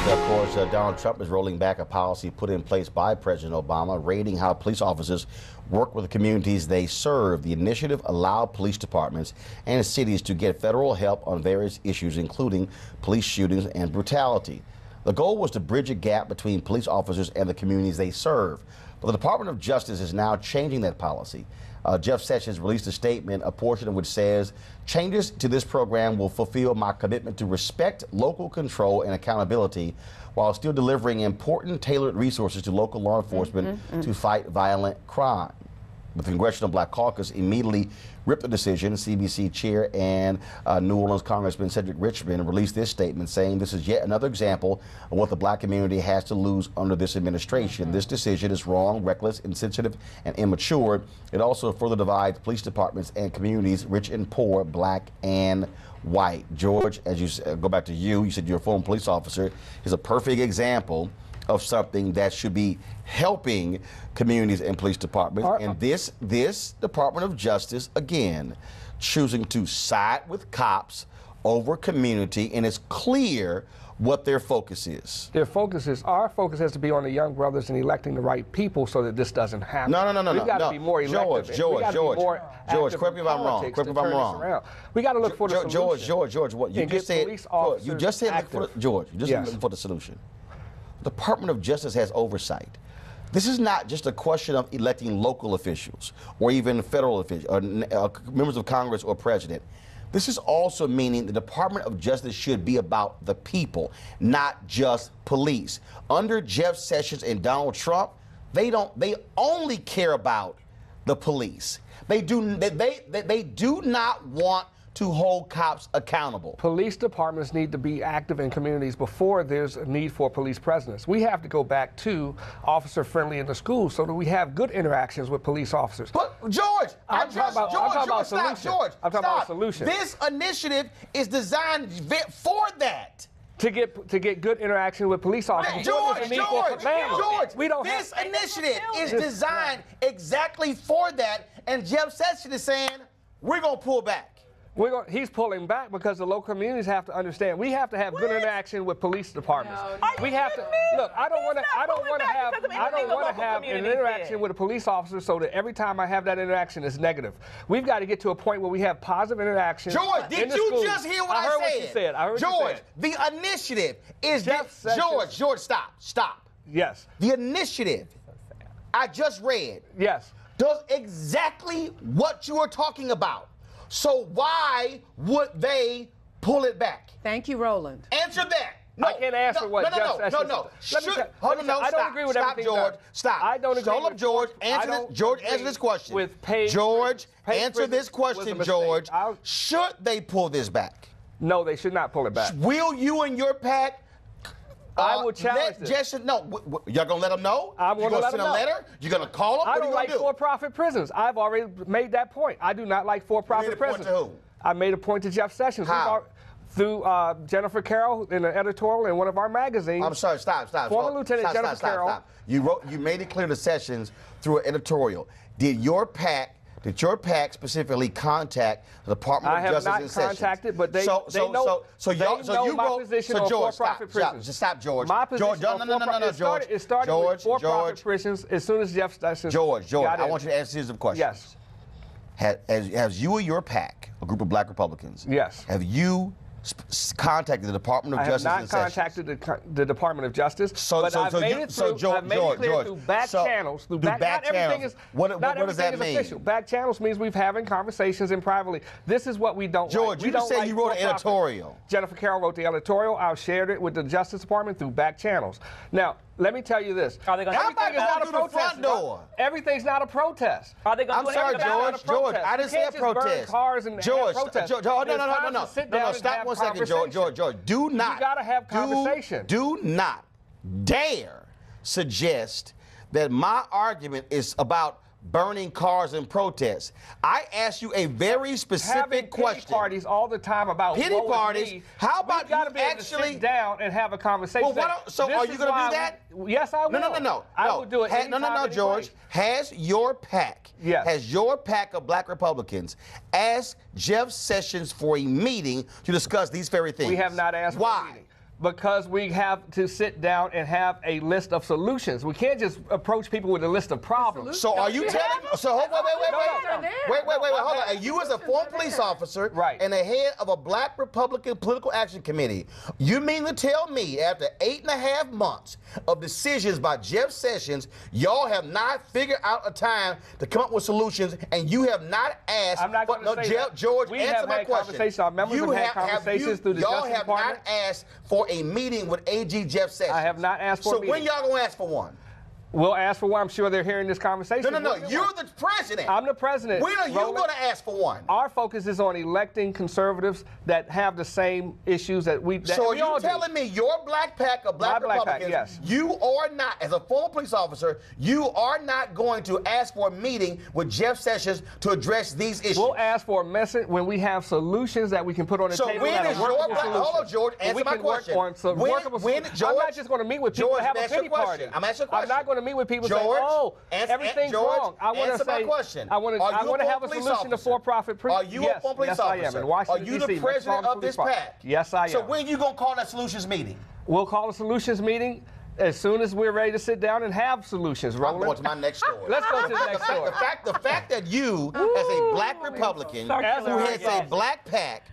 Of course, Donald Trump is rolling back a policy put in place by President Obama, rating how police officers work with the communities they serve. The initiative allowed police departments and cities to get federal help on various issues, including police shootings and brutality. The goal was to bridge a gap between police officers and the communities they serve. But the Department of Justice is now changing that policy. Jeff Sessions released a statement, a portion of which says, "Changes to this program will fulfill my commitment to respect local control and accountability while still delivering important tailored resources to local law enforcement to fight violent crime." The Congressional Black Caucus immediately ripped the decision. CBC chair and New Orleans Congressman Cedric Richmond released this statement saying this is yet another example of what the black community has to lose under this administration. This decision is wrong, reckless, insensitive, and immature. It also further divides police departments and communities, rich and poor, black and white. George, as you go back to you said you're a former police officer, is a perfect example of something that should be helping communities and police departments. And this Department of Justice, again, choosing to side with cops over community, and it's clear what their focus is. Our focus has to be on the young brothers and electing the right people so that this doesn't happen. No. We've got to be more elective. George, correct me if I'm wrong. Correct me if I'm wrong. We got to look for the solution. George, what you just said, you just said looking for the solution. The Department of Justice has oversight. This is not just a question of electing local officials or even federal officials or members of Congress or president. This is also meaning the Department of Justice should be about the people, not just police. Under Jeff Sessions and Donald Trump, they only care about the police. They do not want to hold cops accountable. Police departments need to be active in communities before there's a need for police presence. We have to go back to officer friendly in the schools so that we have good interactions with police officers. But George, I'm talking about a solution. This initiative is designed for that. To get good interaction with police officers. George, this initiative is designed exactly for that, and Jeff Sessions is saying, we're going to pull back. He's pulling back because the local communities have to understand. We have to have good interaction with police departments. We have to look. I don't want to have an interaction with a police officer so that every time I have that interaction it's negative. We've got to get to a point where we have positive interaction. George, did you just hear what I said? I heard what you said. I heard George, what you said. the initiative is George, stop. Yes. The initiative I just read. Yes. Does exactly what you are talking about. So why would they pull it back? Thank you, Roland. Answer that. No, I can't answer what Jeff Sessions. No. I don't agree with everything. George, stop. I don't agree. Hold up, George. Answer this question. George, answer this question, George. Should they pull this back? No, they should not pull it back. Will you and your PAC? I will challenge this. Y'all gonna let them know? I'm gonna let send them a letter? You're gonna call them? I don't like for-profit prisons. I've already made that point. I do not like for-profit prisons. You made a point to who? I made a point to Jeff Sessions. How? Through Jennifer Carroll in an editorial in one of our magazines. I'm sorry, stop. Former Lieutenant Jennifer Carroll. Stop. You made it clear to Sessions through an editorial. Did your PAC specifically contact the Department of Justice and Sessions? I have not contacted, but they know my position on for-profit prisons. Stop, George. My position No, George. It started with for-profit prisons as soon as Jeff Sessions George, I want you to answer these questions. Yes. Has you or your PAC, a group of black Republicans, yes, have you contacted the Department of Justice and Sessions? I have not contacted the Department of Justice, but I've made it clear through back channels. Back channels. What does that mean? Official. Back channels means we're having conversations in privately. This is what we don't like. George, you just said you wrote an editorial. Jennifer Carroll wrote the editorial. I shared it with the Justice Department through back channels. Now, let me tell you this. Everything's not a protest. Everything's not a protest. I'm sorry, George. I didn't say a protest. Cars and George, no. Stop 1 second, George. Do not. You gotta have conversation. Do not dare suggest that my argument is about burning cars in protests. I asked you a very specific question. Pity parties all the time about pity parties. How about you actually sit down and have a conversation? Well, are you going to do that? Yes, I will. No. I will do it. No, George. Has your PAC, of black Republicans asked Jeff Sessions for a meeting to discuss these very things? We have not asked for a meeting. Because we have to sit down and have a list of solutions. We can't just approach people with a list of problems. So are you telling me? So wait, hold on. And you as a former police officer and the head of a Black Republican Political Action Committee, you mean to tell me after 8.5 months of decisions by Jeff Sessions, y'all have not figured out a time to come up with solutions, and you have not asked? I'm not going to say that. George, we answer my question. Our members have had conversations through the Justice Department. Y'all have not asked for a meeting with AG Jeff Sessions. I have not asked for a meeting. So when y'all gonna ask for one? We'll ask for one. I'm sure they're hearing this conversation. No. You're the president. I'm the president. When are you going to ask for one? Our focus is on electing conservatives that have the same issues that we. So are you telling me your black pack of black Republicans, yes. you are not, as a former police officer, you are not going to ask for a meeting with Jeff Sessions to address these issues? We'll ask for a message when we have solutions that we can put on the table. So when is your black? Hold on, George. Answer my question. I'm not just going to meet with people that have a pity party. I'm asking a question. I'm not going to meet with people George, saying, "Oh, everything's wrong." I want to say, question. I want to have a solution to for-profit prison. Are you a former police officer? Yes, I am. In Washington, are you the president of this pack? Yes, I am. So when are you going to call that solutions meeting? We'll call a solutions meeting as soon as we're ready to sit down and have solutions, Roland. I'm going to my next story. Let's go to the next story. The fact that you, as a black Republican, who has a black pack,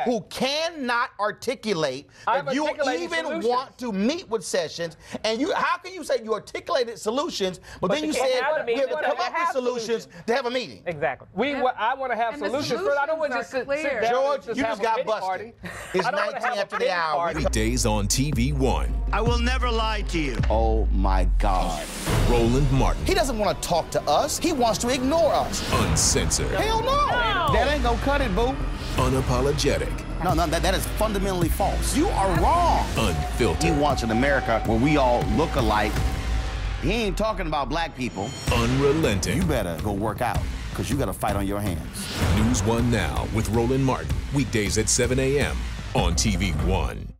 who cannot articulate that you even want to meet with Sessions, and how can you say you articulated solutions, but then you said we have to come up with solutions to have a meeting? Exactly. I want to have solutions. First, I don't want to just sit down. George, you just got busted. It's 19 after the hour. Weekdays on TV One. I will never lie to you. Oh my God. Roland Martin. He doesn't want to talk to us. He wants to ignore us. Uncensored. Hell no. That ain't gonna cut it, boo. Unapologetic. No, that is fundamentally false. You are wrong. Unfiltered. He wants an America where we all look alike. He ain't talking about black people. Unrelenting. You better go work out, because you got a fight on your hands. NewsOne Now with Roland Martin. Weekdays at 7 a.m. on TV One.